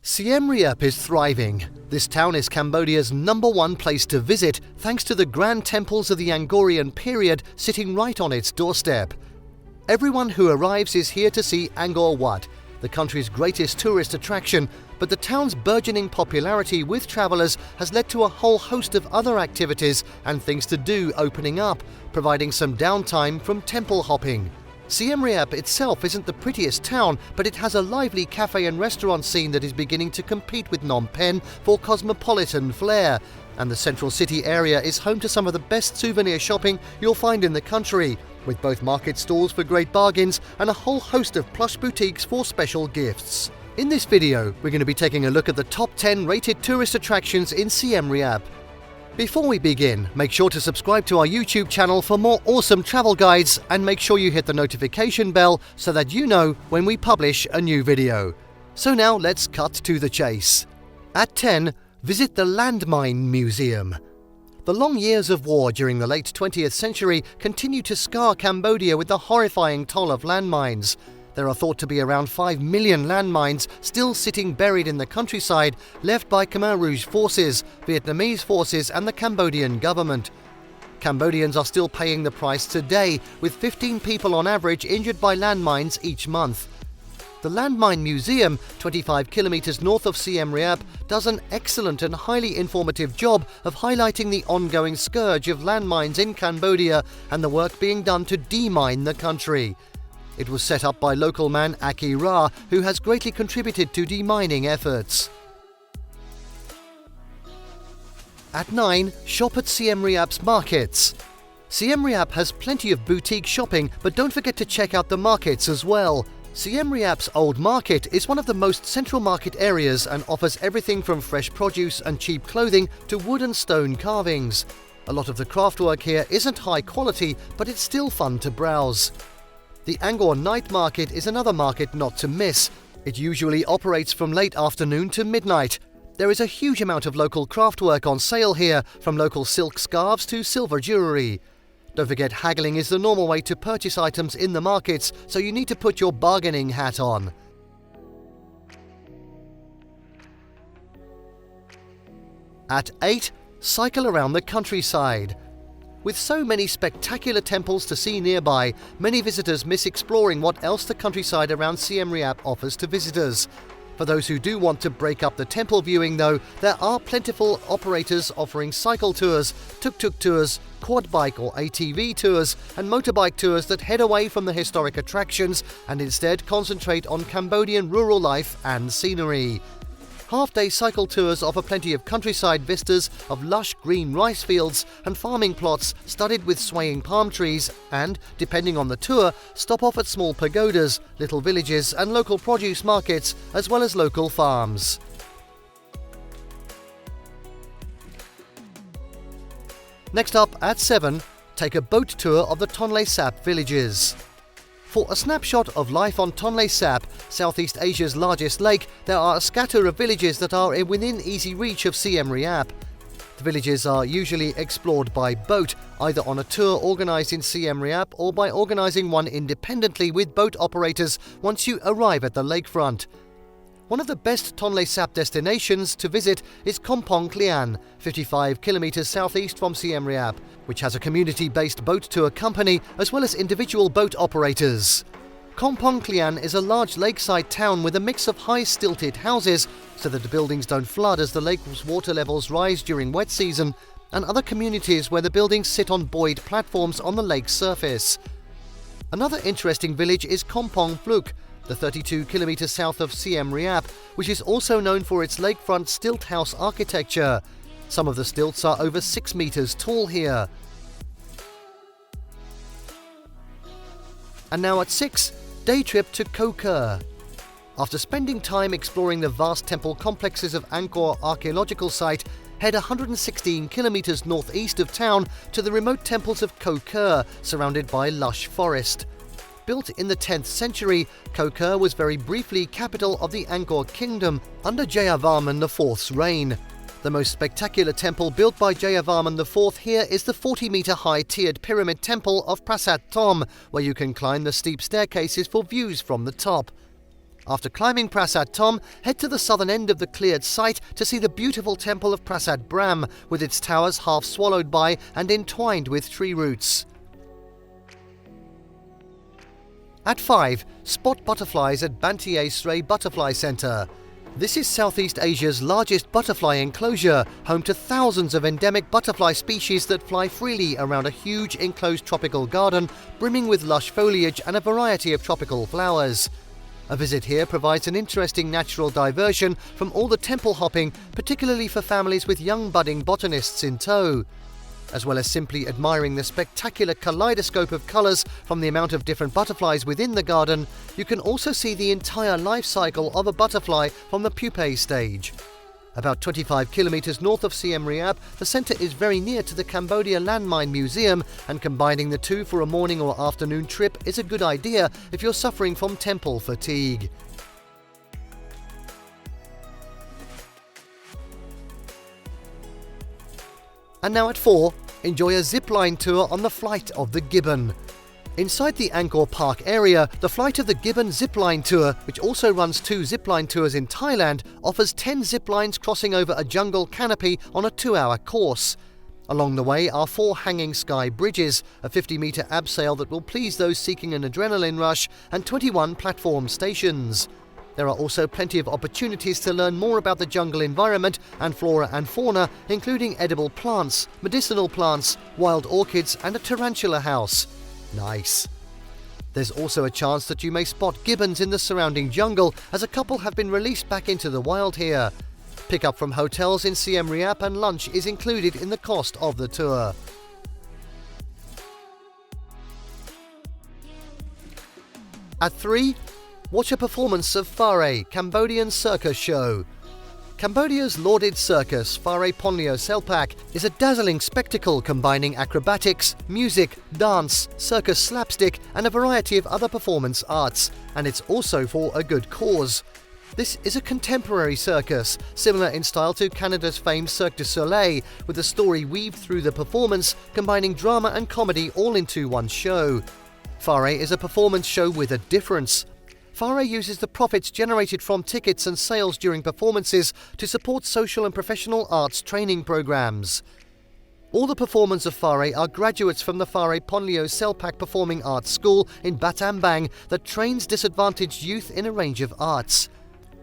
Siem Reap is thriving. This town is Cambodia's #1 place to visit thanks to the grand temples of the Angkorian period sitting right on its doorstep. Everyone who arrives is here to see Angkor Wat, the country's greatest tourist attraction, but the town's burgeoning popularity with travellers has led to a whole host of other activities and things to do opening up, providing some downtime from temple hopping. Siem Reap itself isn't the prettiest town, but it has a lively cafe and restaurant scene that is beginning to compete with Phnom Penh for cosmopolitan flair, and the central city area is home to some of the best souvenir shopping you'll find in the country, with both market stalls for great bargains and a whole host of plush boutiques for special gifts. In this video, we're going to be taking a look at the top 10 rated tourist attractions in Siem Reap. Before we begin, make sure to subscribe to our YouTube channel for more awesome travel guides and make sure you hit the notification bell so that you know when we publish a new video. So now let's cut to the chase. At 10, visit the Landmine Museum. The long years of war during the late 20th century continue to scar Cambodia with the horrifying toll of landmines. There are thought to be around 5 million landmines still sitting buried in the countryside, left by Khmer Rouge forces, Vietnamese forces and the Cambodian government. Cambodians are still paying the price today, with 15 people on average injured by landmines each month. The Landmine Museum, 25 kilometers north of Siem Reap, does an excellent and highly informative job of highlighting the ongoing scourge of landmines in Cambodia and the work being done to demine the country. It was set up by local man Aki Ra, who has greatly contributed to demining efforts. At 9, shop at Siem Reap's markets. Siem Reap has plenty of boutique shopping, but don't forget to check out the markets as well. Siem Reap's Old Market is one of the most central market areas and offers everything from fresh produce and cheap clothing to wood and stone carvings. A lot of the craftwork here isn't high quality, but it's still fun to browse. The Angkor Night Market is another market not to miss. It usually operates from late afternoon to midnight. There is a huge amount of local craftwork on sale here, from local silk scarves to silver jewellery. Don't forget, haggling is the normal way to purchase items in the markets, so you need to put your bargaining hat on. At 8, cycle around the countryside. With so many spectacular temples to see nearby, many visitors miss exploring what else the countryside around Siem Reap offers to visitors. For those who do want to break up the temple viewing though, there are plentiful operators offering cycle tours, tuk-tuk tours, quad bike or ATV tours, and motorbike tours that head away from the historic attractions and instead concentrate on Cambodian rural life and scenery. Half-day cycle tours offer plenty of countryside vistas of lush green rice fields and farming plots studded with swaying palm trees and, depending on the tour, stop off at small pagodas, little villages and local produce markets, as well as local farms. Next up, at 7, take a boat tour of the Tonle Sap villages. For a snapshot of life on Tonle Sap, Southeast Asia's largest lake, there are a scatter of villages that are within easy reach of Siem Reap. The villages are usually explored by boat, either on a tour organised in Siem Reap or by organising one independently with boat operators once you arrive at the lakefront. One of the best Tonle Sap destinations to visit is Kampong Klian, 55 kilometers southeast from Siem Reap, which has a community-based boat tour company as well as individual boat operators. Kampong Klian is a large lakeside town with a mix of high stilted houses so that the buildings don't flood as the lake's water levels rise during wet season, and other communities where the buildings sit on buoyed platforms on the lake's surface. Another interesting village is Kampong Pluk, the 32 kilometers south of Siem Reap, which is also known for its lakefront stilt house architecture. Some of the stilts are over 6 meters tall here. And now at 6, day trip to Koh Ker. After spending time exploring the vast temple complexes of Angkor Archaeological site, head 116 kilometers northeast of town to the remote temples of Koh Ker, surrounded by lush forest. Built in the 10th century, Koh Ker was very briefly capital of the Angkor Kingdom under Jayavarman IV's reign. The most spectacular temple built by Jayavarman IV here is the 40-meter-high tiered pyramid temple of Prasat Thom, where you can climb the steep staircases for views from the top. After climbing Prasat Thom, head to the southern end of the cleared site to see the beautiful temple of Prasat Brahm, with its towers half swallowed by and entwined with tree roots. At 5, spot butterflies at Banteay Srey Butterfly Centre. This is Southeast Asia's largest butterfly enclosure, home to thousands of endemic butterfly species that fly freely around a huge enclosed tropical garden brimming with lush foliage and a variety of tropical flowers. A visit here provides an interesting natural diversion from all the temple hopping, particularly for families with young budding botanists in tow. As well as simply admiring the spectacular kaleidoscope of colours from the amount of different butterflies within the garden, you can also see the entire life cycle of a butterfly from the pupae stage. About 25 kilometres north of Siem Reap, the centre is very near to the Cambodia Landmine Museum, and combining the two for a morning or afternoon trip is a good idea if you're suffering from temple fatigue. And now at 4, enjoy a zipline tour on the flight of the Gibbon. Inside the Angkor Park area, the flight of the Gibbon zipline tour, which also runs 2 zipline tours in Thailand, offers 10 ziplines crossing over a jungle canopy on a 2-hour course. Along the way are 4 hanging sky bridges, a 50-metre abseil that will please those seeking an adrenaline rush, and 21 platform stations. There are also plenty of opportunities to learn more about the jungle environment and flora and fauna, including edible plants, medicinal plants, wild orchids and a tarantula house. Nice. There's also a chance that you may spot gibbons in the surrounding jungle, as a couple have been released back into the wild here. Pick up from hotels in Siem Reap and lunch is included in the cost of the tour. At 3, watch a performance of Phare, Cambodian circus show. Cambodia's lauded circus, Phare Sap, is a dazzling spectacle combining acrobatics, music, dance, circus slapstick and a variety of other performance arts, and it's also for a good cause. This is a contemporary circus, similar in style to Canada's famed Cirque du Soleil, with the story weaved through the performance, combining drama and comedy all into one show. Phare is a performance show with a difference. Phare uses the profits generated from tickets and sales during performances to support social and professional arts training programs. All the performers of Phare are graduates from the Phare Sap Performing Arts School in Battambang that trains disadvantaged youth in a range of arts.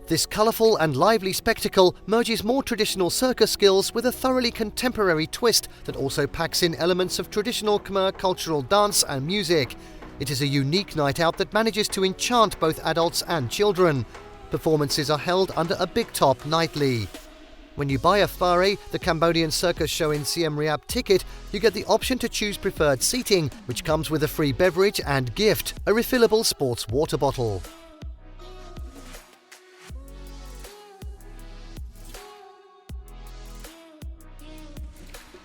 This colourful and lively spectacle merges more traditional circus skills with a thoroughly contemporary twist that also packs in elements of traditional Khmer cultural dance and music. It is a unique night out that manages to enchant both adults and children. Performances are held under a big top nightly. When you buy a Phare, the Cambodian circus show in Siem Reap ticket, you get the option to choose preferred seating, which comes with a free beverage and gift, a refillable sports water bottle.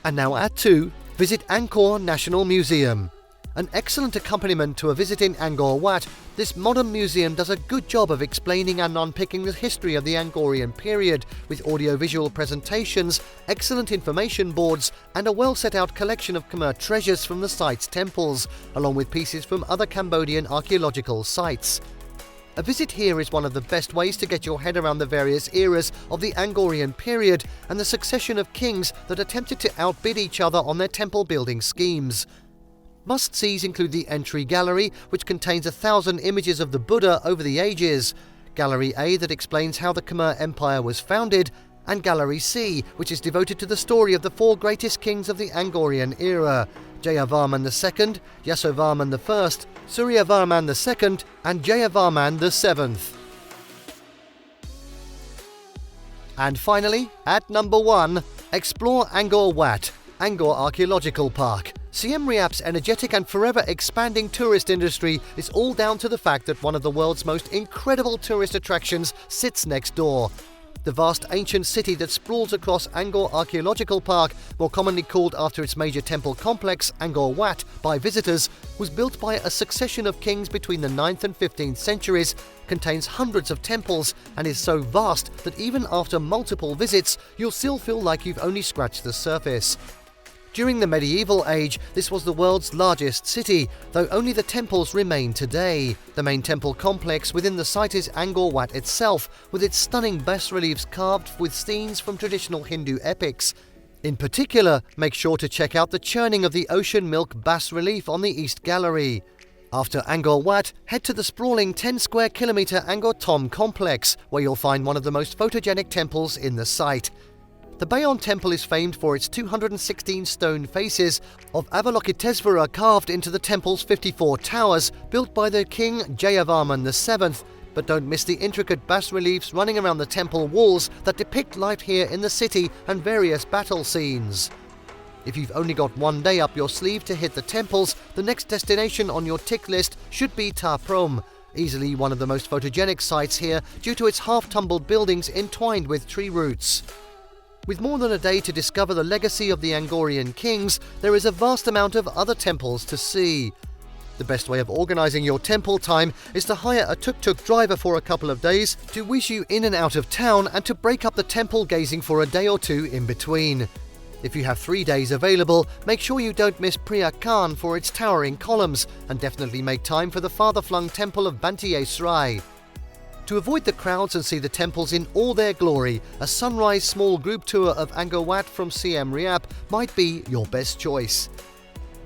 And now at 2, visit Angkor National Museum. An excellent accompaniment to a visit in Angkor Wat, this modern museum does a good job of explaining and unpicking the history of the Angkorian period, with audiovisual presentations, excellent information boards, and a well set out collection of Khmer treasures from the site's temples, along with pieces from other Cambodian archaeological sites. A visit here is one of the best ways to get your head around the various eras of the Angkorian period and the succession of kings that attempted to outbid each other on their temple building schemes. Must-sees include the entry gallery, which contains 1,000 images of the Buddha over the ages, Gallery A that explains how the Khmer Empire was founded, and Gallery C, which is devoted to the story of the 4 greatest kings of the Angkorian era, Jayavarman II, Yasovarman I, Suryavarman II, and Jayavarman VII. And finally, at number 1, explore Angkor Wat, Angkor Archaeological Park. Siem Reap's energetic and forever expanding tourist industry is all down to the fact that one of the world's most incredible tourist attractions sits next door. The vast ancient city that sprawls across Angkor Archaeological Park, more commonly called after its major temple complex, Angkor Wat, by visitors, was built by a succession of kings between the 9th and 15th centuries, contains hundreds of temples, and is so vast that even after multiple visits, you'll still feel like you've only scratched the surface. During the medieval age, this was the world's largest city, though only the temples remain today. The main temple complex within the site is Angkor Wat itself, with its stunning bas-reliefs carved with scenes from traditional Hindu epics. In particular, make sure to check out the churning of the ocean milk bas-relief on the East Gallery. After Angkor Wat, head to the sprawling 10 square kilometre Angkor Thom complex, where you'll find one of the most photogenic temples in the site. The Bayon temple is famed for its 216 stone faces of Avalokitesvara carved into the temple's 54 towers, built by the king Jayavarman VII. But don't miss the intricate bas-reliefs running around the temple walls that depict life here in the city and various battle scenes. If you've only got one day up your sleeve to hit the temples, the next destination on your tick list should be Ta Prohm, easily one of the most photogenic sites here due to its half-tumbled buildings entwined with tree roots. With more than a day to discover the legacy of the Angkorian kings, there is a vast amount of other temples to see. The best way of organising your temple time is to hire a tuk-tuk driver for a couple of days to whiz you in and out of town and to break up the temple gazing for a day or two in between. If you have 3 days available, make sure you don't miss Priya Khan for its towering columns, and definitely make time for the farther-flung temple of Banteay Srey. To avoid the crowds and see the temples in all their glory, a sunrise small group tour of Angkor Wat from Siem Reap might be your best choice.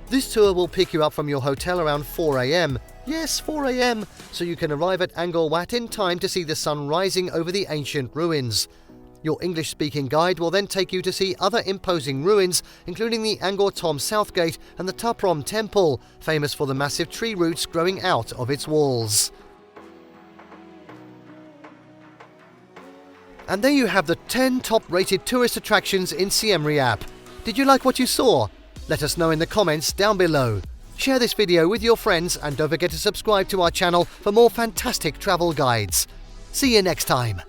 This tour will pick you up from your hotel around 4 AM. Yes, 4 AM, so you can arrive at Angkor Wat in time to see the sun rising over the ancient ruins. Your English-speaking guide will then take you to see other imposing ruins, including the Angkor Thom South Gate and the Ta Prohm Temple, famous for the massive tree roots growing out of its walls. And there you have the 10 top-rated tourist attractions in Siem Reap. Did you like what you saw? Let us know in the comments down below. Share this video with your friends and don't forget to subscribe to our channel for more fantastic travel guides. See you next time.